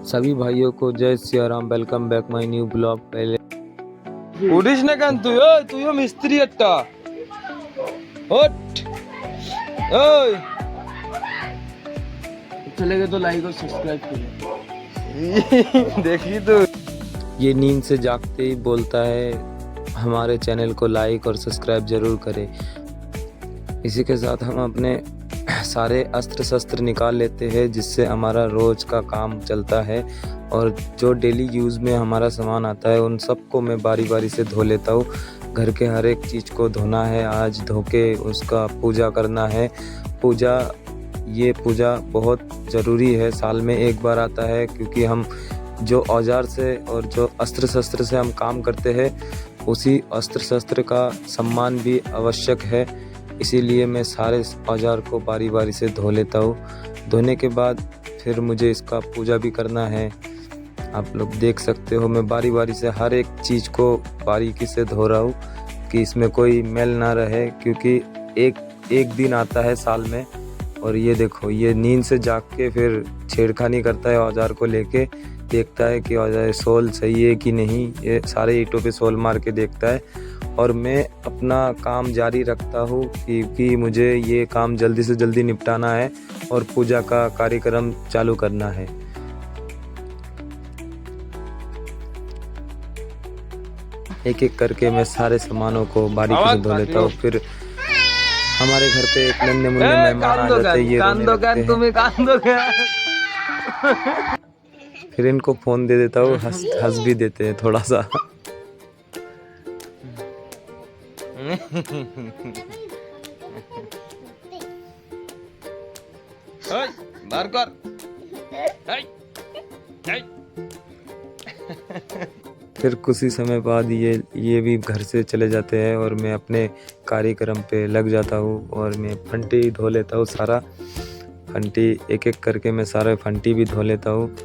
सभी भाइयों को जय Siya Ram. Welcome back my new blog. पहले उड़ीस ना कान तू मिस्त्री अट्टा हट ओए चले गए तो लाइक और सब्सक्राइब करें। देखी तो ये नींद से जागते ही बोलता है हमारे चैनल को लाइक और सब्सक्राइब जरूर करें। इसी के साथ हम अपने सारे अस्त्र शस्त्र निकाल लेते हैं जिससे हमारा रोज का काम चलता है, और जो डेली यूज़ में हमारा सामान आता है उन सबको मैं बारी बारी से धो लेता हूँ। घर के हर एक चीज़ को धोना है, आज धो के उसका पूजा करना है। ये पूजा बहुत ज़रूरी है, साल में एक बार आता है, क्योंकि हम जो औजार से और जो अस्त्र शस्त्र से हम काम करते हैं उसी अस्त्र शस्त्र का सम्मान भी आवश्यक है। इसीलिए मैं सारे औजार को बारी बारी से धो लेता हूँ। धोने के बाद फिर मुझे इसका पूजा भी करना है। आप लोग देख सकते हो मैं बारी बारी से हर एक चीज़ को बारीकी से धो रहा हूँ कि इसमें कोई मैल ना रहे, क्योंकि एक दिन आता है साल में। और ये देखो, ये नींद से जाग के फिर छेड़खानी करता है औजार को लेके, देखता है कि औजार सोल सही है कि नहीं। ये सारे ईंटों पे सोल मार के देखता है, और मैं अपना काम जारी रखता हूँ क्योंकि मुझे ये काम जल्दी से जल्दी निपटाना है और पूजा का कार्यक्रम चालू करना है। एक एक करके मैं सारे सामानों को बारीकी से धो लेता हूँ। फिर हमारे घर पे एक नन्हे मुन्ने मेहमान आ जाते हैं, ये रोने लगते हैं। फिर इनको फोन दे देता हूँ, हंस भी देते हैं थोड़ा सा। बार कर फिर कुछ ही समय बाद ये भी घर से चले जाते हैं और मैं अपने कार्यक्रम पे लग जाता हूँ। और मैं फंटी धो लेता हूँ, सारा फंटी एक एक करके मैं सारे फंटी भी धो लेता हूँ।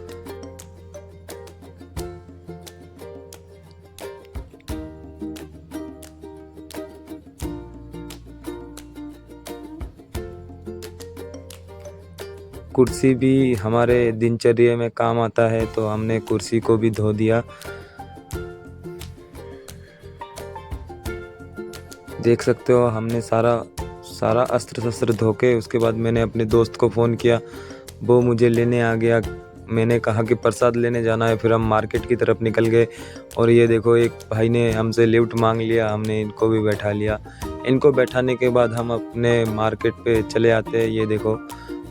कुर्सी भी हमारे दिनचर्या में काम आता है, तो हमने कुर्सी को भी धो दिया। देख सकते हो हमने सारा अस्त्र शस्त्र धो के उसके बाद मैंने अपने दोस्त को फ़ोन किया, वो मुझे लेने आ गया। मैंने कहा कि प्रसाद लेने जाना है, फिर हम मार्केट की तरफ निकल गए। और ये देखो, एक भाई ने हमसे लिफ्ट मांग लिया, हमने इनको भी बैठा लिया। इनको बैठाने के बाद हम अपने मार्केट पे चले आते हैं। ये देखो,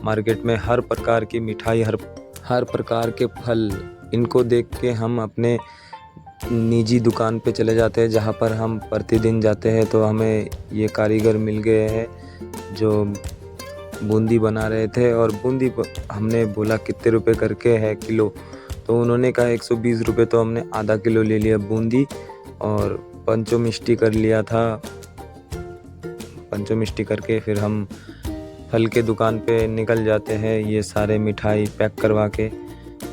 मार्केट में हर प्रकार की मिठाई, हर प्रकार के फल, इनको देख के हम अपने निजी दुकान पे चले जाते हैं जहाँ पर हम प्रतिदिन जाते हैं। तो हमें ये कारीगर मिल गए हैं जो बूंदी बना रहे थे, और बूंदी हमने बोला कितने रुपए करके है किलो, तो उन्होंने कहा 120 रुपये। तो हमने आधा किलो ले लिया बूंदी और पंचोमिष्टि कर लिया था। पंचोमिष्टि करके फिर हम फल के दुकान पे निकल जाते हैं, ये सारे मिठाई पैक करवा के।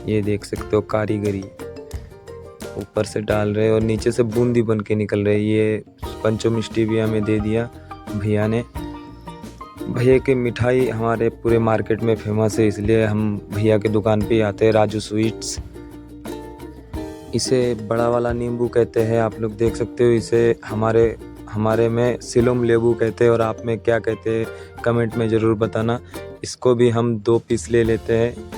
ये देख सकते हो कारीगरी ऊपर से डाल रहे और नीचे से बूंदी बन के निकल रहे। ये पंचोमिष्टि भी हमें दे दिया भैया ने। भैया की मिठाई हमारे पूरे मार्केट में फेमस है, इसलिए हम भैया के दुकान पे आते हैं, राजू स्वीट्स। इसे बड़ा वाला नींबू कहते हैं, आप लोग देख सकते हो। इसे हमारे में सिलोम लेबू कहते हैं, और आप में क्या कहते हैं कमेंट में ज़रूर बताना। इसको भी हम 2 पीस ले लेते हैं,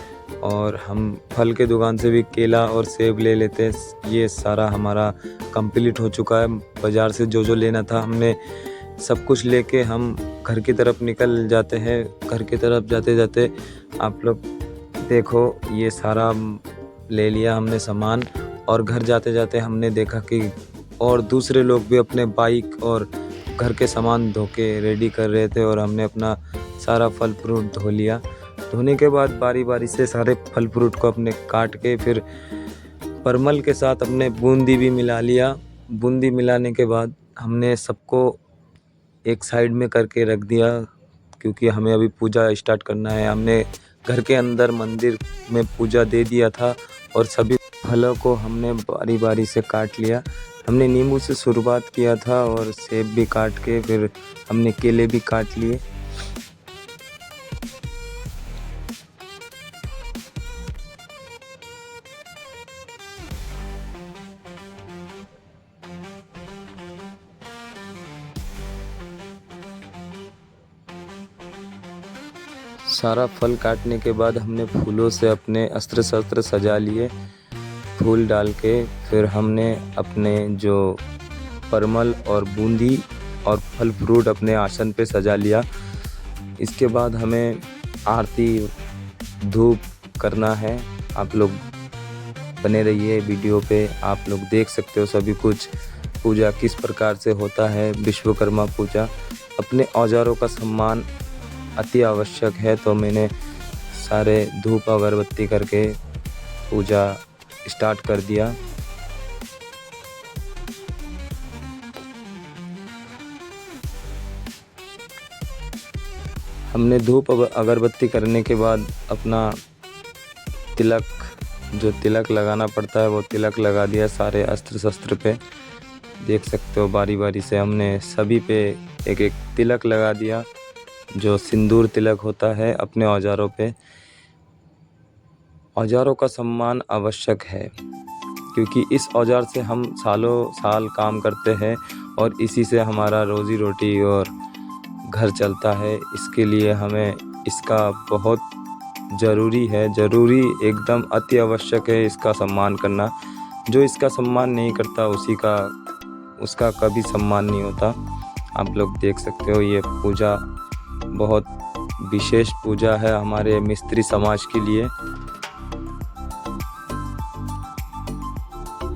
और हम फल के दुकान से भी केला और सेब ले लेते हैं। ये सारा हमारा कंप्लीट हो चुका है। बाज़ार से जो लेना था हमने सब कुछ लेके हम घर की तरफ निकल जाते हैं। घर की तरफ जाते जाते आप लोग देखो, ये सारा ले लिया हमने सामान, और घर जाते जाते हमने देखा कि और दूसरे लोग भी अपने बाइक और घर के सामान धो के रेडी कर रहे थे, और हमने अपना सारा फल फ्रूट धो लिया। धोने के बाद बारी बारी से सारे फल फ्रूट को अपने काट के फिर परमल के साथ अपने बूंदी भी मिला लिया। बूंदी मिलाने के बाद हमने सबको एक साइड में करके रख दिया, क्योंकि हमें अभी पूजा स्टार्ट करना है। हमने घर के अंदर मंदिर में पूजा दे दिया था, और सभी फलों को हमने बारी बारी से काट लिया। हमने नींबू से शुरुआत किया था, और सेब भी काट के फिर हमने केले भी काट लिए। सारा फल काटने के बाद हमने फूलों से अपने अस्त्र शस्त्र सजा लिए, फूल डाल के फिर हमने अपने जो परमल और बूंदी और फल फ्रूट अपने आसन पे सजा लिया। इसके बाद हमें आरती धूप करना है। आप लोग बने रहिए वीडियो पे, आप लोग देख सकते हो सभी कुछ पूजा किस प्रकार से होता है। विश्वकर्मा पूजा, अपने औजारों का सम्मान अति आवश्यक है, तो मैंने सारे धूप अगरबत्ती करके पूजा स्टार्ट कर दिया। हमने धूप अगरबत्ती करने के बाद अपना तिलक, जो तिलक लगाना पड़ता है वो तिलक लगा दिया सारे अस्त्र शस्त्र पे। देख सकते हो बारी बारी से हमने सभी पे एक एक तिलक लगा दिया, जो सिंदूर तिलक होता है अपने औजारों पे। औजारों का सम्मान आवश्यक है, क्योंकि इस औजार से हम सालों साल काम करते हैं और इसी से हमारा रोजी रोटी और घर चलता है। इसके लिए हमें इसका बहुत ज़रूरी है, ज़रूरी एकदम अति आवश्यक है इसका सम्मान करना। जो इसका सम्मान नहीं करता उसका कभी सम्मान नहीं होता। आप लोग देख सकते हो ये पूजा बहुत विशेष पूजा है हमारे मिस्त्री समाज के लिए।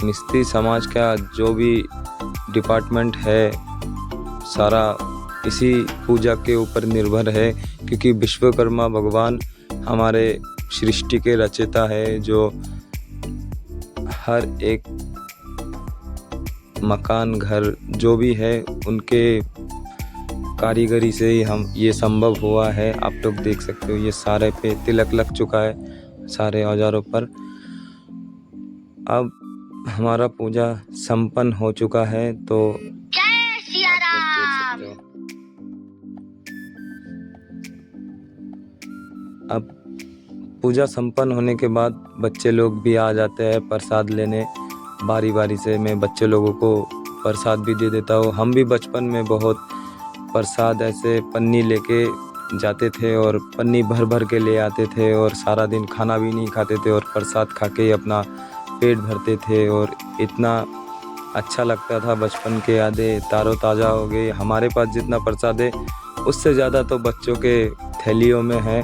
मिस्त्री समाज का जो भी डिपार्टमेंट है सारा इसी पूजा के ऊपर निर्भर है, क्योंकि विश्वकर्मा भगवान हमारे सृष्टि के रचयिता है, जो हर एक मकान घर जो भी है उनके कारीगरी से ही हम ये संभव हुआ है। आप लोग देख सकते हो ये सारे पे तिलक लग चुका है सारे औजारों पर। अब हमारा पूजा संपन्न हो चुका है, तो जय सिया राम। अब पूजा संपन्न होने के बाद बच्चे लोग भी आ जाते हैं प्रसाद लेने। बारी बारी से मैं बच्चे लोगों को प्रसाद भी दे देता हूँ। हम भी बचपन में बहुत प्रसाद ऐसे पन्नी लेके जाते थे और पन्नी भर भर के ले आते थे और सारा दिन खाना भी नहीं खाते थे और प्रसाद खा के ही अपना पेट भरते थे और इतना अच्छा लगता था। बचपन के यादें ताज़ा हो गई। हमारे पास जितना प्रसाद है उससे ज़्यादा तो बच्चों के थैलियों में है,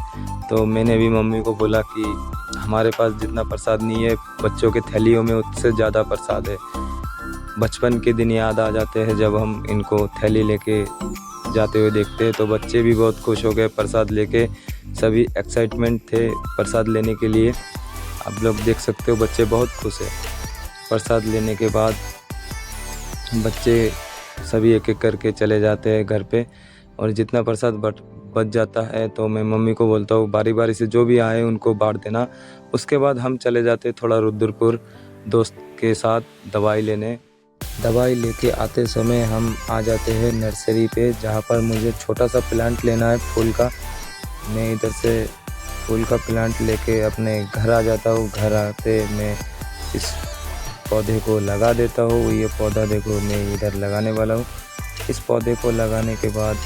तो मैंने भी मम्मी को बोला कि हमारे पास जितना प्रसाद नहीं है बच्चों के थैलियों में उससे ज़्यादा प्रसाद है। बचपन के दिन याद आ जाते हैं जब हम इनको थैली लेके जाते हुए देखते हैं, तो बच्चे भी बहुत खुश हो गए प्रसाद लेके। सभी एक्साइटमेंट थे प्रसाद लेने के लिए। आप लोग देख सकते हो बच्चे बहुत खुश हैं। प्रसाद लेने के बाद बच्चे सभी एक एक करके चले जाते हैं घर पे, और जितना प्रसाद बच जाता है तो मैं मम्मी को बोलता हूँ बारी बारी से जो भी आए उनको बांट देना। उसके बाद हम चले जाते थोड़ा रुद्रपुर दोस्त के साथ दवाई लेने। दवाई लेके आते समय हम आ जाते हैं नर्सरी पे, जहाँ पर मुझे छोटा सा प्लांट लेना है फूल का। मैं इधर से फूल का प्लांट लेके अपने घर आ जाता हूँ। घर आते मैं इस पौधे को लगा देता हूँ। ये पौधा देखो मैं इधर लगाने वाला हूँ। इस पौधे को लगाने के बाद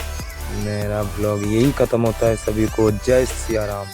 मेरा ब्लॉग यही ख़त्म होता है। सभी को जय सिया राम।